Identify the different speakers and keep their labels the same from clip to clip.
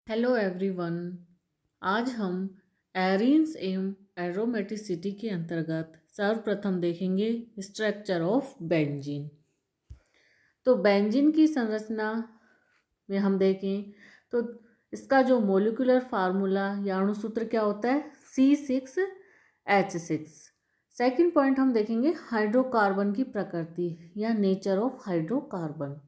Speaker 1: Hello everyone. आज हम arenes एवं एरोमेटिसिटी के अंतर्गत सर्वप्रथम देखेंगे स्ट्रक्चर ऑफ बेंजीन। तो बेंजीन की संरचना में हम देखें तो इसका जो मोलिकुलर फार्मूला या अणुसूत्र क्या होता है C6H6। सेकंड पॉइंट हम देखेंगे हाइड्रोकार्बन की प्रकृति या नेचर ऑफ हाइड्रोकार्बन।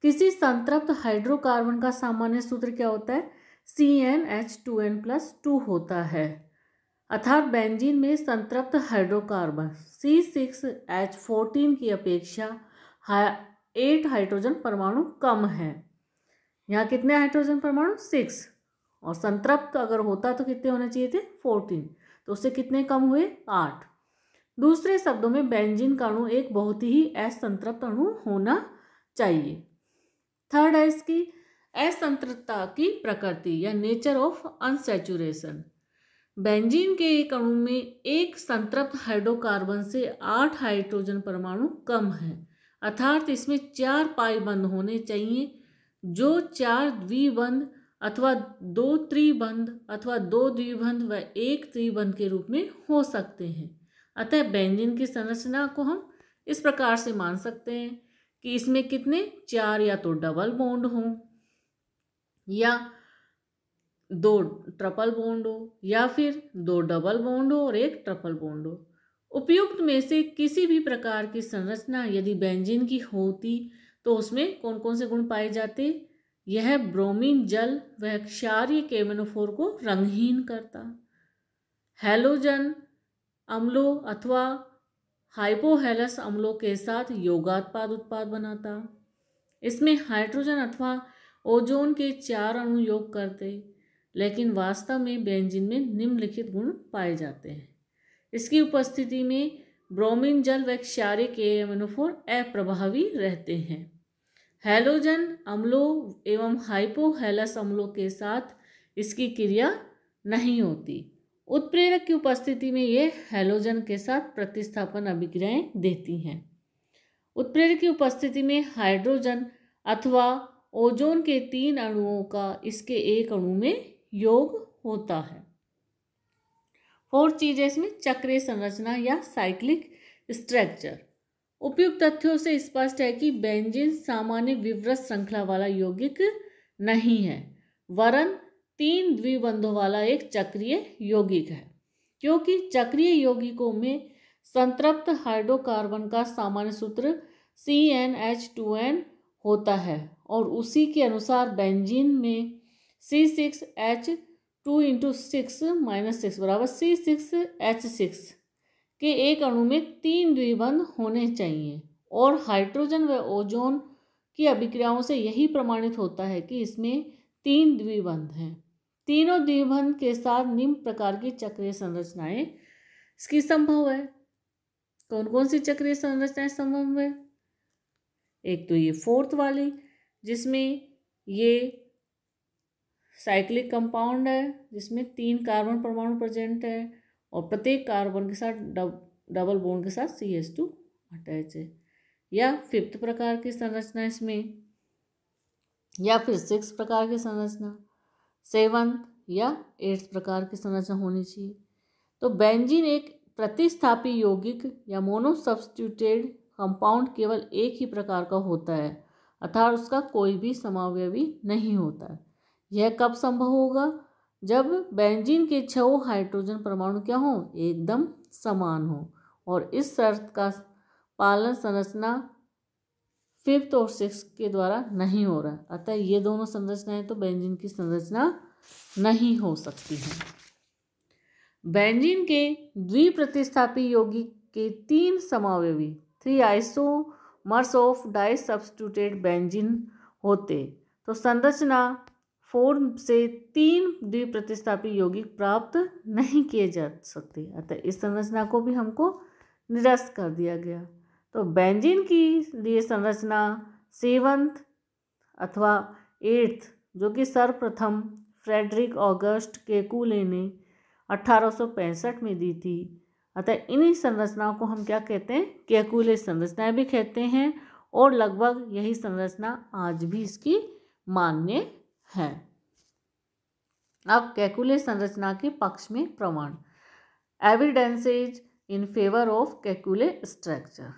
Speaker 1: किसी संतृप्त हाइड्रोकार्बन का सामान्य सूत्र क्या होता है CnH2n+2 होता है। अर्थात बेंजीन में संतृप्त हाइड्रोकार्बन C6H14 की अपेक्षा 8 हाइड्रोजन परमाणु कम है। यहाँ कितने हाइड्रोजन परमाणु 6 और संतृप्त अगर होता तो कितने होने चाहिए थे 14, तो उससे कितने कम हुए 8। दूसरे शब्दों में बेंजीन का अणु एक बहुत ही असंतृप्त अणु होना चाहिए। थर्ड है इसकी असंतृप्तता की प्रकृति या नेचर ऑफ अनसैचुरेशन। बेंजीन के एक अणु में एक संतृप्त हाइड्रोकार्बन से 8 हाइड्रोजन परमाणु कम है, अर्थात इसमें 4 पाई बंध होने चाहिए, जो 4 द्विबंध अथवा 2 त्रिबंध अथवा 2 द्विबंध व 1 त्रिबंध के रूप में हो सकते हैं। अतः बेंजीन की संरचना को हम इस प्रकार से मान सकते हैं कि इसमें कितने 4 या तो डबल बॉन्ड हो या 2 ट्रिपल बॉन्ड हो या फिर 2 डबल बॉन्ड हो और 1 ट्रिपल बॉन्ड हो। उपयुक्त में से किसी भी प्रकार की संरचना यदि बेंजीन की होती तो उसमें कौन कौन से गुण पाए जाते? यह ब्रोमीन जल व क्षारीय केमिनोफोर को रंगहीन करता, हैलोजन अम्लों अथवा हाइपोहेलस अम्लों के साथ योगात्पाद उत्पाद बनाता, इसमें हाइड्रोजन अथवा ओजोन के 4 अणु योग करते, लेकिन वास्तव में बेंजीन में निम्नलिखित गुण पाए जाते हैं। इसकी उपस्थिति में ब्रोमीन जल व क्षारीय केमिनोफोर अप्रभावी रहते हैं। हैलोजन अम्लों एवं हाइपोहेलस अम्लों के साथ इसकी क्रिया नहीं होती। उत्प्रेरक की उपस्थिति में ये हैलोजन के साथ प्रतिस्थापन अभिक्रियाएं देती हैं। उत्प्रेरक की उपस्थिति में हाइड्रोजन अथवा ओजोन के 3 अणुओं का इसके एक अणु में योग होता है। फोर्थ चीज है इसमें चक्रीय संरचना या साइक्लिक स्ट्रक्चर। उपयुक्त तथ्यों से स्पष्ट है कि बेंजीन सामान्य विवृत श्रृंखला वाला यौगिक नहीं है, वरन 3 द्विबंधों वाला एक चक्रीय यौगिक है। क्योंकि चक्रीय यौगिकों में संतृप्त हाइड्रोकार्बन का सामान्य सूत्र CnH2n होता है और उसी के अनुसार बेंजीन में C6H2 × 6 बराबर C6H6 के एक अणु में 3 द्विबंध होने चाहिए और हाइड्रोजन व ओजोन की अभिक्रियाओं से यही प्रमाणित होता है कि इसमें 3 द्विबंध हैं। तीनों द्विबंध के साथ निम्न प्रकार की चक्रीय संरचनाएं इसकी संभव है। कौन कौन सी चक्रीय संरचनाएं संभव है? एक तो ये फोर्थ वाली जिसमें ये साइक्लिक कंपाउंड है जिसमें 3 कार्बन परमाणु प्रेजेंट है और प्रत्येक कार्बन के साथ डबल बॉन्ड के साथ CH2 अटैच है। या फिफ्थ प्रकार की संरचना इसमें, या फिर 6 प्रकार की संरचना, 7 या 8 प्रकार की संरचना होनी चाहिए। तो बेंजीन एक प्रतिस्थापी यौगिक या मोनोसब्स्टिट्यूटेड कंपाउंड केवल एक ही प्रकार का होता है, अर्थात उसका कोई भी समावयवी नहीं होता है। यह कब संभव होगा? जब बेंजीन के 6 हाइड्रोजन परमाणु क्या हो? एकदम समान हो, और इस शर्त का पालन संरचना 5th और 6th के द्वारा नहीं हो रहा है। अतः ये दोनों संरचनाएं तो बेंजीन की संरचना नहीं हो सकती हैं। बेंजीन के द्विप्रतिस्थापी यौगिक के 3 समावयवी 3 आइसोमर्स ऑफ डाइसब्स्टिट्यूटेड बेंजीन होते तो संरचना 4 से 3 द्विप्रतिस्थापी यौगिक प्राप्त नहीं किए जा सकते। अतः इस संरचना को भी हमको निरस्त कर दिया गया। तो बेंजीन की लिए संरचना 7th अथवा 8th जो कि सर्वप्रथम फ्रेडरिक ऑगस्ट केकुले ने 1865 में दी थी। अतः इन्हीं संरचनाओं को हम क्या कहते हैं? केकुले संरचनाएं भी कहते हैं, और लगभग यही संरचना आज भी इसकी मान्य है। अब कैकुले संरचना के पक्ष में प्रमाण, evidences in favour of Kekulé structure.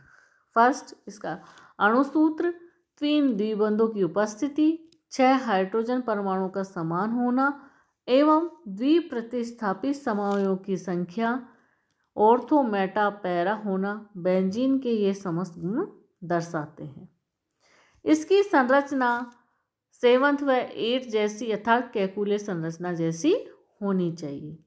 Speaker 1: First, इसका अणुसूत्र, 3 द्विबंधों की उपस्थिति, 6 हाइड्रोजन परमाणु का समान होना एवं द्विप्रतिस्थापित समवायों की संख्या, ऑर्थो मेटा पैरा होना बेंजीन के ये समस्त गुण दर्शाते हैं। इसकी संरचना 7th व 8th जैसी अर्थात कैकुले संरचना जैसी होनी चाहिए।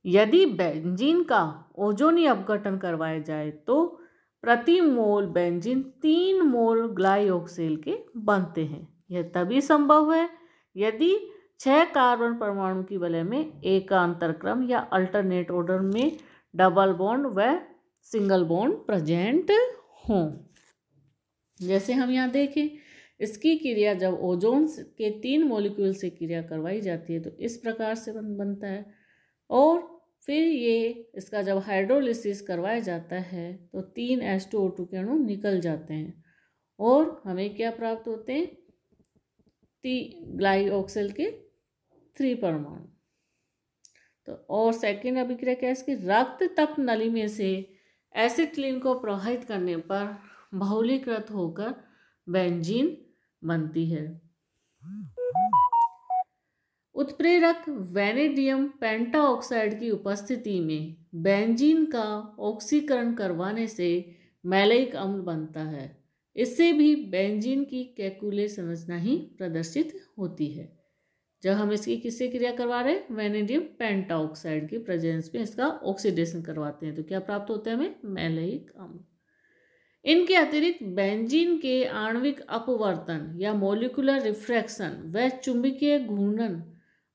Speaker 1: यदि बेंजीन का ओजोनी अपघटन करवाया जाए तो प्रति मोल बेंजीन 3 मोल ग्लाइऑक्सेल के बनते हैं। यह तभी संभव है यदि 6 कार्बन परमाणु की वलय में एकांतर क्रम या अल्टरनेट ऑर्डर में डबल बॉन्ड व सिंगल बॉन्ड प्रेजेंट हों। जैसे हम यहाँ देखें, इसकी क्रिया जब ओजोन के 3 मॉलिक्यूल से क्रिया करवाई जाती है तो इस प्रकार से बनता है, और फिर ये इसका जब हाइड्रोलिसिस करवाया जाता है तो 3 H2O2 के अणु निकल जाते हैं और हमें क्या प्राप्त होते हैं, ग्लाइऑक्सेल के 3 परमाणु। तो और सेकेंड अभिक्रिया क्या है इसकी, रक्त तप नली में से एसिटिलीन को प्रवाहित करने पर बहुलीकृत होकर बेंजीन बनती है। उत्प्रेरक वैनेडियम पेंटाऑक्साइड की उपस्थिति में बेंजीन का ऑक्सीकरण करवाने से मैलेइक अम्ल बनता है। इससे भी बेंजीन की कैकुले संरचना ही प्रदर्शित होती है। जब हम इसकी किससे क्रिया करवा रहे हैं, वैनेडियम पेंटाऑक्साइड की प्रेजेंस में इसका ऑक्सीडेशन करवाते हैं तो क्या प्राप्त होता है हमें, मैलेइक अम्ल। इनके अतिरिक्त बेंजीन के आणविक अपवर्तन या मॉलिक्यूलर रिफ्रैक्शन व चुंबकीय घूर्णन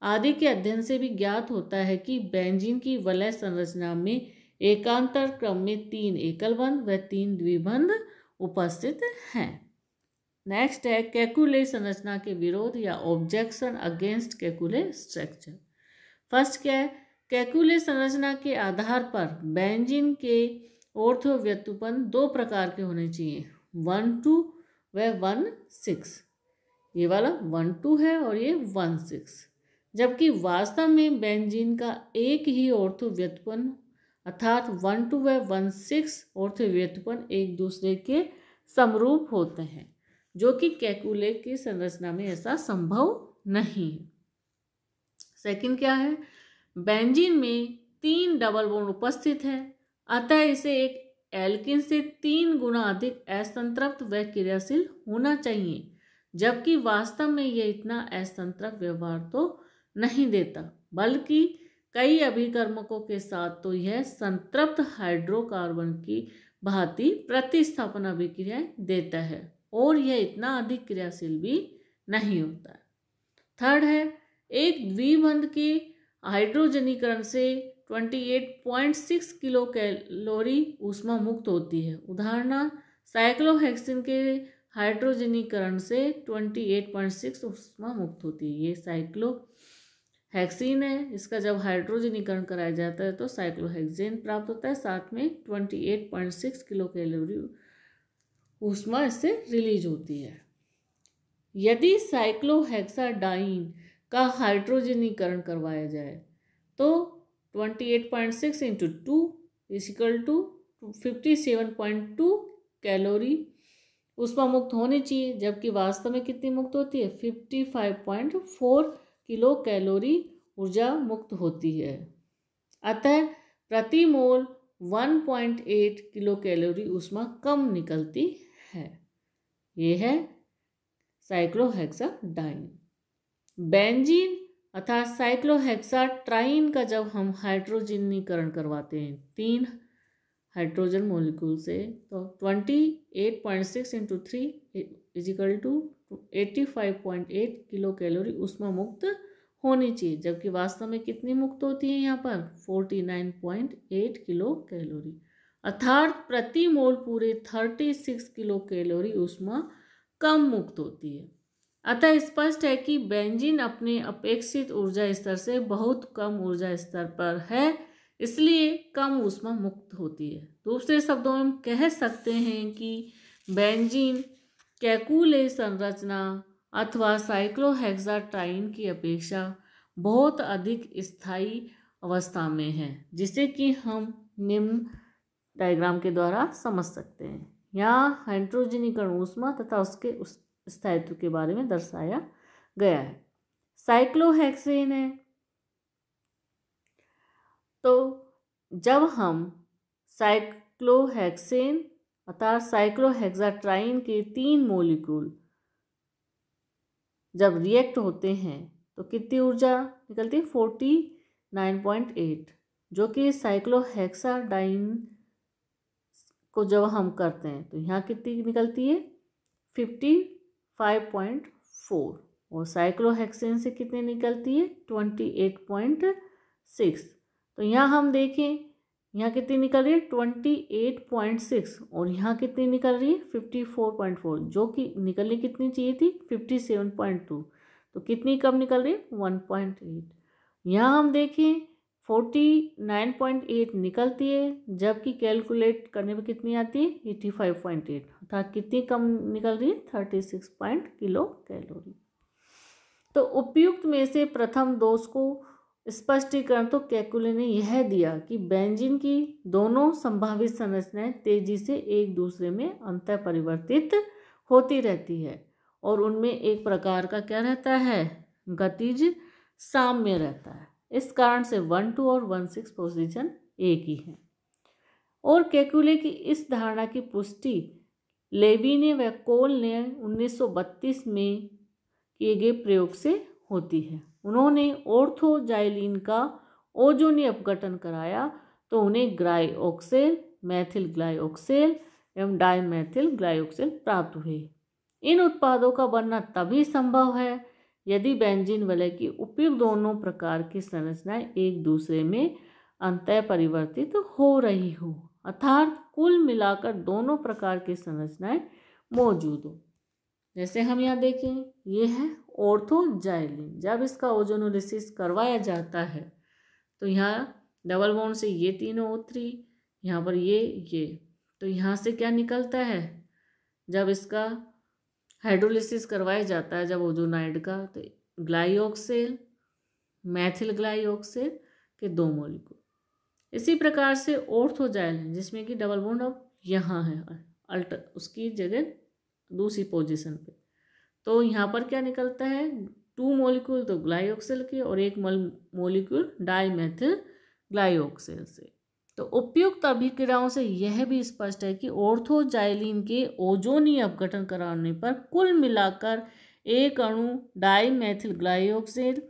Speaker 1: आदि के अध्ययन से भी ज्ञात होता है कि बेंजीन की वलय संरचना में एकांतर क्रम में 3 एकल बंध व 3 द्विबंध उपस्थित हैं। नेक्स्ट है कैकुले संरचना के विरोध या objection against Kekulé structure. First क्या है, कैकुले संरचना के आधार पर बेंजीन के ऑर्थो व्युत्पन्न 2 प्रकार के होने चाहिए, 1,2 व 1,6। ये वाला 1,2 है और ये 1,6, जबकि वास्तव में बेंजीन का एक ही ऑर्थो व्युत्पन्न अर्थात 1,2 व 1,6 ऑर्थो व्युत्पन्न एक दूसरे के समरूप होते हैं, जो कि कैकुले की संरचना में ऐसा संभव नहीं है। सेकंड क्या है, बेंजीन में 3 डबल बॉन्ड उपस्थित है, अतः इसे एक एल्किन से 3 गुना अधिक असंतृप्त व क्रियाशील होना चाहिए, जबकि वास्तव में यह इतना असंतृप्त व्यवहार तो नहीं देता, बल्कि कई अभिकर्मकों के साथ तो यह संतृप्त हाइड्रोकार्बन की भांति प्रतिस्थापन अभिक्रियाएं देता है और यह इतना अधिक क्रियाशील भी नहीं होता है। थर्ड है, एक द्विबंध के हाइड्रोजनीकरण से 28.6 किलो कैलोरी ऊष्मा मुक्त होती है। उदाहरण, साइक्लोहेक्सिन के हाइड्रोजनीकरण से 28.6 ऊष्मा मुक्त होती है। ये साइक्लोहेक्सिन है, इसका जब हाइड्रोजनीकरण कराया जाता है तो साइक्लोहेक्सेन प्राप्त होता है, साथ में 28.6 किलो कैलोरी ऊष्मा इससे रिलीज होती है। यदि साइक्लोहेक्साडाइन का हाइड्रोजनीकरण करवाया जाए तो 28.6 × 2 = 57.2 कैलोरी ऊष्मा मुक्त होनी चाहिए, जबकि वास्तव में कितनी मुक्त होती है, 55.4 किलो कैलोरी ऊर्जा मुक्त होती है। अतः प्रति मोल 1.8 किलो कैलोरी ऊष्मा कम निकलती है। ये है साइक्लोहेक्साडाइन। बेंजीन अर्थात साइक्लोहेक्साट्राइन का जब हम हाइड्रोजनीकरण करवाते हैं 3 हाइड्रोजन मॉलिक्यूल से तो 28.6 × 3 = 85.8 किलो कैलोरी ऊष्मा मुक्त होनी चाहिए, जबकि वास्तव में कितनी मुक्त होती है यहाँ पर 49.8 किलो कैलोरी, अर्थात प्रति मोल पूरे 36 किलो कैलोरी ऊष्मा कम मुक्त होती है। अतः स्पष्ट है कि बेंजीन अपने अपेक्षित ऊर्जा स्तर से बहुत कम ऊर्जा स्तर पर है, इसलिए कम ऊष्मा मुक्त होती है। दूसरे शब्दों में हम कह सकते हैं कि बेंजीन कैकुले संरचना अथवा साइक्लोहेक्साट्राइन की अपेक्षा बहुत अधिक स्थायी अवस्था में है, जिसे कि हम निम्न डायग्राम के द्वारा समझ सकते हैं। यहाँ हाइड्रोजनीकरण ऊष्मा तथा उसके उस स्थायित्व के बारे में दर्शाया गया है। साइक्लोहेक्सेन है, तो जब हम साइक्लोहेक्सेन अर्थात साइक्लोहेक्साट्राइन के 3 मॉलिक्यूल जब रिएक्ट होते हैं तो कितनी ऊर्जा निकलती है? 49.8, जो कि साइक्लोहेक्साडाइन को जब हम करते हैं तो यहाँ कितनी निकलती है? 55.4, और साइक्लोहेक्सेन से कितनी निकलती है? 28.6। तो यहाँ हम देखें, यहाँ कितनी निकल रही है? 28.6, और यहाँ कितनी निकल रही है? 54.4, जो कि निकलनी कितनी चाहिए थी? 57.2। तो कितनी कम निकल रही है? 1.8। यहाँ हम देखें 49.8 निकलती है, जबकि कैलकुलेट करने में कितनी आती है? 85.8, अर्थात कितनी कम निकल रही है? 36 किलो कैलोरी। तो उपयुक्त में से प्रथम दोष को स्पष्टीकरण तो केकुले ने यह दिया कि बेंजीन की दोनों संभावित संरचनाएं तेजी से एक दूसरे में अंतः परिवर्तित होती रहती है, और उनमें एक प्रकार का क्या रहता है? गतिज साम्य रहता है। इस कारण से 1, 2 और 1, 6 पोजीशन एक ही है। और केकुले की इस धारणा की पुष्टि लेविने व कोल ने 1932 में किए गए प्रयोग से होती है। उन्होंने ऑर्थोजाइलिन का ओजोनीय अपघटन कराया, तो उन्हें ग्लाइऑक्सेल, मैथिल ग्लाइऑक्सेल एवं डाइमेथिल ग्लाइऑक्सेल प्राप्त हुए। इन उत्पादों का बनना तभी संभव है यदि बेंजीन वलय की उपयुक्त दोनों प्रकार की संरचनाएं एक दूसरे में अंतः परिवर्तित हो रही हो, अर्थात कुल मिलाकर दोनों प्रकार की संरचनाएं मौजूद हो। जैसे हम यहाँ देखें, ये है ऑर्थोजाइलिन। जब इसका ओजोनोलिसिस करवाया जाता है तो यहाँ डबल बॉन्ड से ये तीनों O3, यहाँ पर ये, तो यहाँ से क्या निकलता है? जब इसका हाइड्रोलिसिस करवाया जाता है जब ओजोनाइड का, तो ग्लाइऑक्सेल, मैथिल ग्लाइऑक्सेल के 2 मॉलिक्यूल। इसी प्रकार से ऑर्थोजाइलिन, जिसमें कि डबल बॉन्ड अब यहाँ है, उसकी जगह दूसरी पोजीशन पे, तो यहाँ पर क्या निकलता है? 2 मॉलिक्यूल तो ग्लाइऑक्सेल के और 1 मॉलिक्यूल डाइमेथिल ग्लाइऑक्सेल से। तो उपयुक्त अभिक्रियाओं से यह भी स्पष्ट है कि ऑर्थोजाइलिन के ओजोनीय अपघटन कराने पर कुल मिलाकर एक अणु डाइमेथिल ग्लाइऑक्सेल,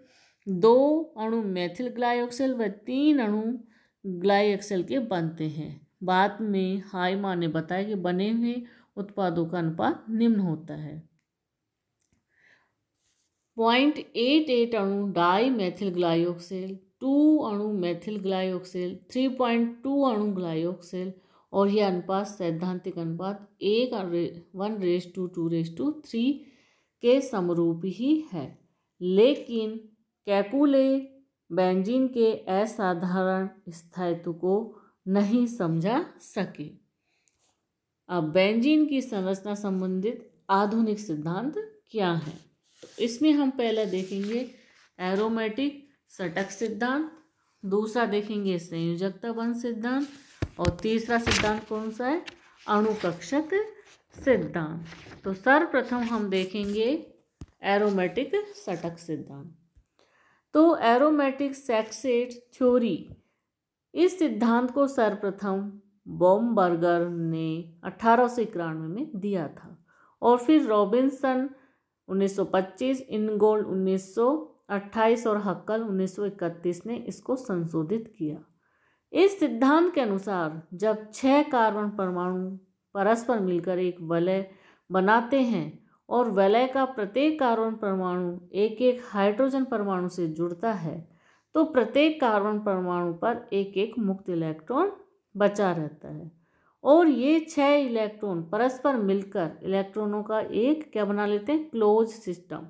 Speaker 1: 2 अणु मैथिल ग्लाइऑक्सेल व 3 अणु ग्लाइऑक्सेल के बनते हैं। बाद में हाइमा ने बताया कि बने हुए उत्पादों का अनुपात निम्न होता है: 0.88 अणु डाइमेथिल ग्लाइऑक्सेल, 2 अणु मैथिल ग्लाइऑक्सेल, 3.2 अणु ग्लाइऑक्सेल, और यह अनुपात सैद्धांतिक अनुपात 1:2:3 के समरूप ही है। लेकिन केकुले बेंजीन के असाधारण स्थायित्व को नहीं समझा सके। अब बेंजीन की संरचना संबंधित आधुनिक सिद्धांत क्या है? तो इसमें हम पहले देखेंगे एरोमेटिक षटक सिद्धांत, दूसरा देखेंगे संयोजकता बंध सिद्धांत, और तीसरा सिद्धांत कौन सा है? अणुकक्षक सिद्धांत। तो सर्वप्रथम हम देखेंगे एरोमेटिक षटक सिद्धांत। तो एरोमेटिक सेक्सेट थ्योरी, इस सिद्धांत को सर्वप्रथम बॉमबर्गर ने 1891 में दिया था, और फिर रॉबिन्सन 1925, इनगोल्ड 1928 और हक्कल 1931 ने इसको संशोधित किया। इस सिद्धांत के अनुसार जब 6 कार्बन परमाणु परस्पर मिलकर एक वलय बनाते हैं और वलय का प्रत्येक कार्बन परमाणु एक एक हाइड्रोजन परमाणु से जुड़ता है, तो प्रत्येक कार्बन परमाणु पर एक एक मुक्त इलेक्ट्रॉन बचा रहता है, और ये 6 इलेक्ट्रॉन परस्पर मिलकर इलेक्ट्रॉनों का एक क्या बना लेते हैं? क्लोज सिस्टम,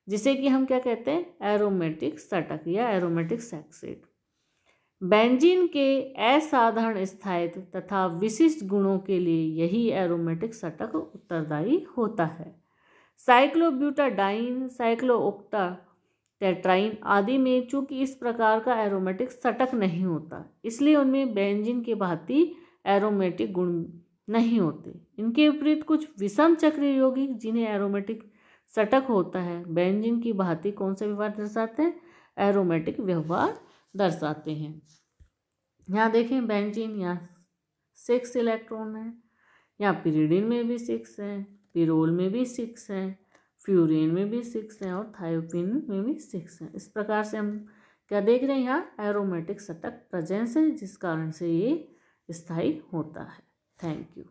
Speaker 1: जिसे कि हम क्या कहते हैं? एरोमेटिक षटक या एरोमेटिक सेक्सेट। बेंजीन के असाधारण स्थायित्व तथा विशिष्ट गुणों के लिए यही एरोमेटिक षटक उत्तरदायी होता है। साइक्लोब्यूटाडाइन, साइक्लोओक्टा टेट्राइन आदि में चूंकि इस प्रकार का एरोमेटिक षटक नहीं होता, इसलिए उनमें बेंजीन के भांति एरोमेटिक गुण नहीं होते। इनके विपरीत कुछ विषम चक्रीय यौगिक जिन्हें एरोमेटिक षटक होता है, बेंजीन की भांति कौन सा व्यवहार दर्शाते हैं? एरोमेटिक व्यवहार दर्शाते हैं। यहाँ देखें बेंजीन, यहाँ 6 इलेक्ट्रॉन है, यहाँ पिरिडिन में भी 6 है, पिरोल में भी 6 है, फ्यूरिन में भी 6 है और थायोपिन में भी 6 है। इस प्रकार से हम क्या देख रहे हैं? यहाँ एरोमेटिक षटक प्रेजेंस है, जिस कारण से ये स्थायी होता है। Thank you.